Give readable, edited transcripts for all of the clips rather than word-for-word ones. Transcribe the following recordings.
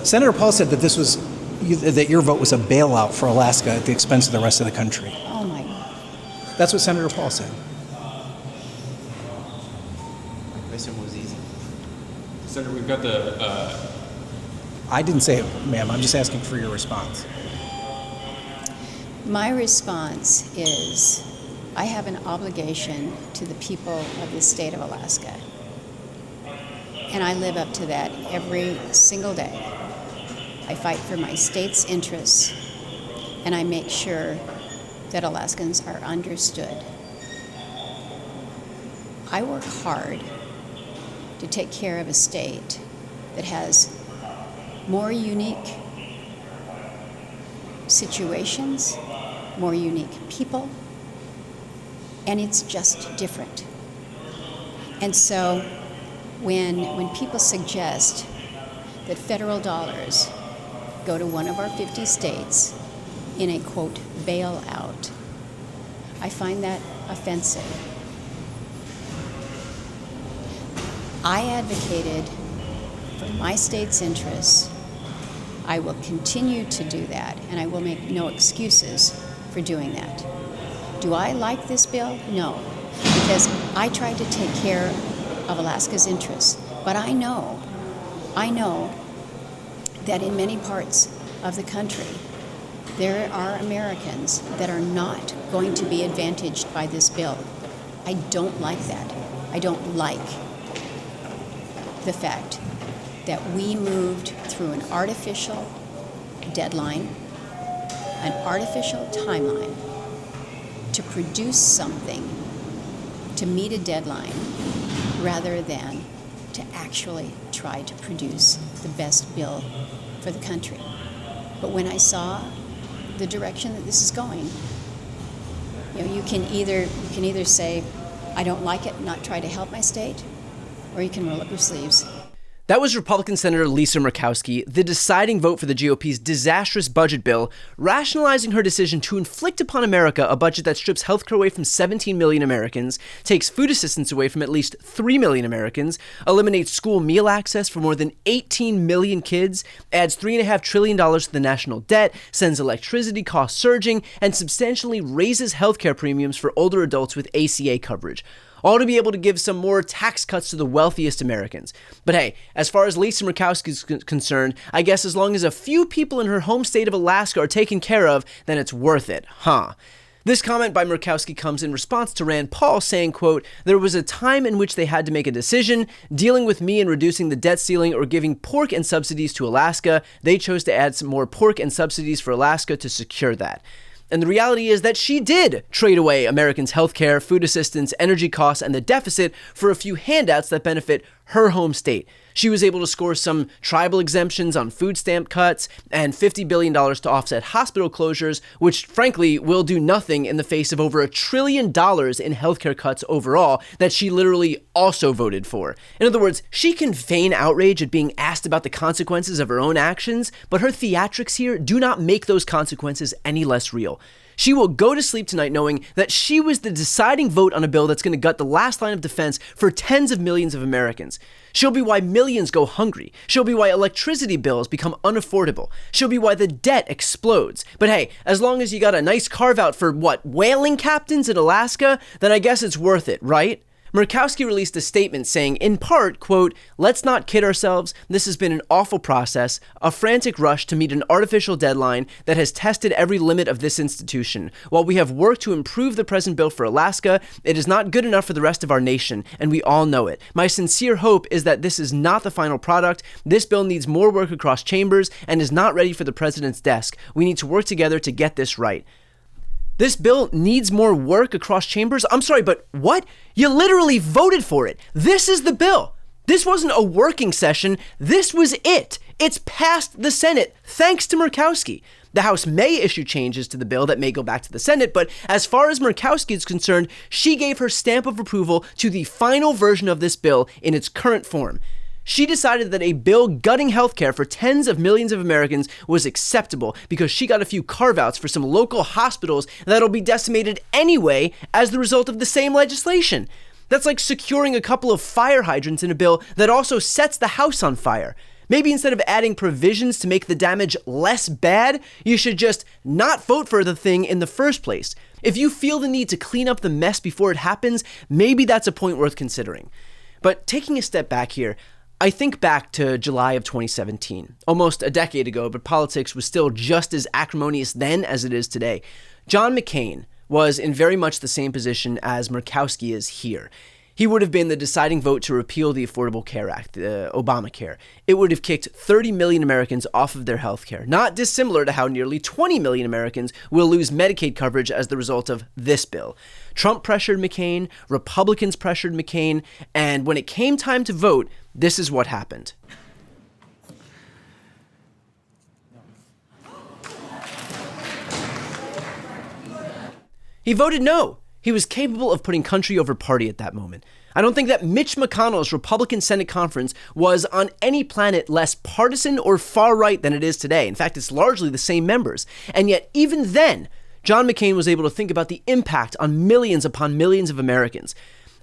Senator Paul said that that your vote was a bailout for Alaska at the expense of the rest of the country. Oh my God. That's what Senator Paul said. My question was easy. Senator, we've got the... I didn't say it, ma'am. I'm just asking for your response. My response is I have an obligation to the people of the state of Alaska. And I live up to that every single day. I fight for my state's interests, and I make sure that Alaskans are understood. I work hard to take care of a state that has more unique situations, more unique people, and it's just different. And so when people suggest that federal dollars go to one of our 50 states in a, quote, bailout, I find that offensive. I advocated for my state's interests. I will continue to do that, and I will make no excuses for doing that. Do I like this bill? No, because I tried to take care of Alaska's interests. But I know that in many parts of the country, there are Americans that are not going to be advantaged by this bill. I don't like that. I don't like the fact that we moved through an artificial deadline, an artificial timeline to produce something to meet a deadline rather than to actually try to produce the best bill for the country. But when I saw the direction that this is going, you can either say, I don't like it, not try to help my state, or you can roll up your sleeves. That was Republican Senator Lisa Murkowski, the deciding vote for the GOP's disastrous budget bill, rationalizing her decision to inflict upon America a budget that strips healthcare away from 17 million Americans, takes food assistance away from at least 3 million Americans, eliminates school meal access for more than 18 million kids, adds $3.5 trillion to the national debt, sends electricity costs surging, and substantially raises healthcare premiums for older adults with ACA coverage. All to be able to give some more tax cuts to the wealthiest Americans. But hey, as far as Lisa Murkowski is concerned, I guess as long as a few people in her home state of Alaska are taken care of, then it's worth it, huh? This comment by Murkowski comes in response to Rand Paul saying, quote, there was a time in which they had to make a decision, dealing with me and reducing the debt ceiling or giving pork and subsidies to Alaska. They chose to add some more pork and subsidies for Alaska to secure that. And the reality is that she did trade away Americans' healthcare, food assistance, energy costs, and the deficit for a few handouts that benefit her home state. She was able to score some tribal exemptions on food stamp cuts and $50 billion to offset hospital closures, which frankly will do nothing in the face of over $1 trillion in healthcare cuts overall that she literally also voted for. In other words, she can feign outrage at being asked about the consequences of her own actions, but her theatrics here do not make those consequences any less real. She will go to sleep tonight knowing that she was the deciding vote on a bill that's going to gut the last line of defense for tens of millions of Americans. She'll be why millions go hungry. She'll be why electricity bills become unaffordable. She'll be why the debt explodes. But hey, as long as you got a nice carve out for whaling captains in Alaska, then I guess it's worth it, right? Murkowski released a statement saying, in part, quote, let's not kid ourselves, this has been an awful process, a frantic rush to meet an artificial deadline that has tested every limit of this institution. While we have worked to improve the present bill for Alaska, it is not good enough for the rest of our nation, and we all know it. My sincere hope is that this is not the final product. This bill needs more work across chambers and is not ready for the president's desk. We need to work together to get this right. This bill needs more work across chambers? I'm sorry, but what? You literally voted for it. This is the bill. This wasn't a working session. This was it. It's passed the Senate, thanks to Murkowski. The House may issue changes to the bill that may go back to the Senate, but as far as Murkowski is concerned, she gave her stamp of approval to the final version of this bill in its current form. She decided that a bill gutting healthcare for tens of millions of Americans was acceptable because she got a few carve-outs for some local hospitals that'll be decimated anyway as the result of the same legislation. That's like securing a couple of fire hydrants in a bill that also sets the house on fire. Maybe instead of adding provisions to make the damage less bad, you should just not vote for the thing in the first place. If you feel the need to clean up the mess before it happens, maybe that's a point worth considering. But taking a step back here, I think back to July of 2017, almost a decade ago, but politics was still just as acrimonious then as it is today. John McCain was in very much the same position as Murkowski is here. He would have been the deciding vote to repeal the Affordable Care Act, Obamacare. It would have kicked 30 million Americans off of their health care, not dissimilar to how nearly 20 million Americans will lose Medicaid coverage as the result of this bill. Trump pressured McCain, Republicans pressured McCain, and when it came time to vote, this is what happened. He voted no. He was capable of putting country over party at that moment. I don't think that Mitch McConnell's Republican Senate conference was on any planet less partisan or far right than it is today. In fact, it's largely the same members. And yet, even then, John McCain was able to think about the impact on millions upon millions of Americans.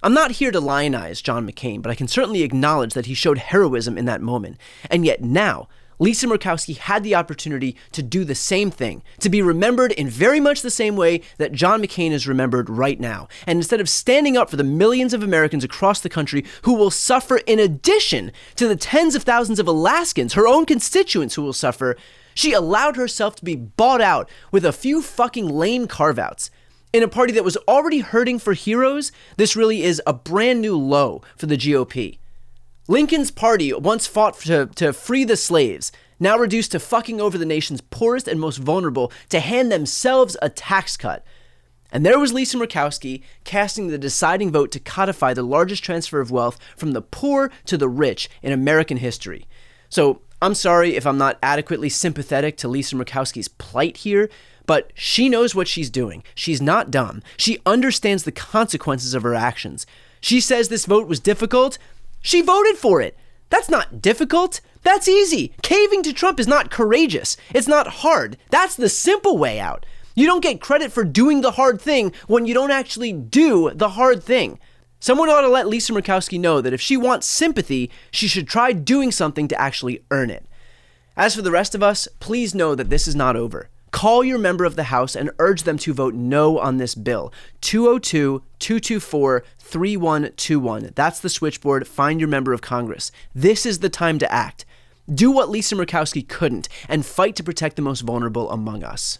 I'm not here to lionize John McCain, but I can certainly acknowledge that he showed heroism in that moment. And yet now, Lisa Murkowski had the opportunity to do the same thing, to be remembered in very much the same way that John McCain is remembered right now. And instead of standing up for the millions of Americans across the country who will suffer in addition to the tens of thousands of Alaskans, her own constituents who will suffer, she allowed herself to be bought out with a few fucking lame carve-outs. In a party that was already hurting for heroes, this really is a brand new low for the GOP. Lincoln's party once fought to free the slaves, now reduced to fucking over the nation's poorest and most vulnerable to hand themselves a tax cut. And there was Lisa Murkowski casting the deciding vote to codify the largest transfer of wealth from the poor to the rich in American history. So I'm sorry if I'm not adequately sympathetic to Lisa Murkowski's plight here, but she knows what she's doing. She's not dumb. She understands the consequences of her actions. She says this vote was difficult. She voted for it. That's not difficult. That's easy. Caving to Trump is not courageous. It's not hard. That's the simple way out. You don't get credit for doing the hard thing when you don't actually do the hard thing. Someone ought to let Lisa Murkowski know that if she wants sympathy, she should try doing something to actually earn it. As for the rest of us, please know that this is not over. Call your member of the House and urge them to vote no on this bill. 202-224-3121. That's the switchboard. Find your member of Congress. This is the time to act. Do what Lisa Murkowski couldn't and fight to protect the most vulnerable among us.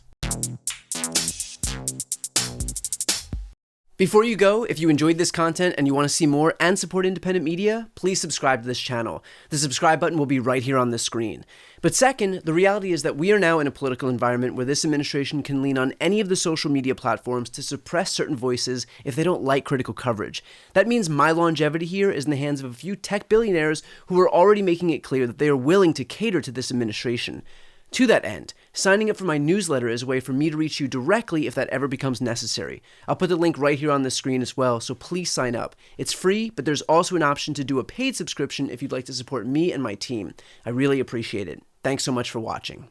Before you go, if you enjoyed this content and you want to see more and support independent media, please subscribe to this channel. The subscribe button will be right here on the screen. But second, the reality is that we are now in a political environment where this administration can lean on any of the social media platforms to suppress certain voices if they don't like critical coverage. That means my longevity here is in the hands of a few tech billionaires who are already making it clear that they are willing to cater to this administration. To that end, signing up for my newsletter is a way for me to reach you directly if that ever becomes necessary. I'll put the link right here on the screen as well, so please sign up. It's free, but there's also an option to do a paid subscription if you'd like to support me and my team. I really appreciate it. Thanks so much for watching.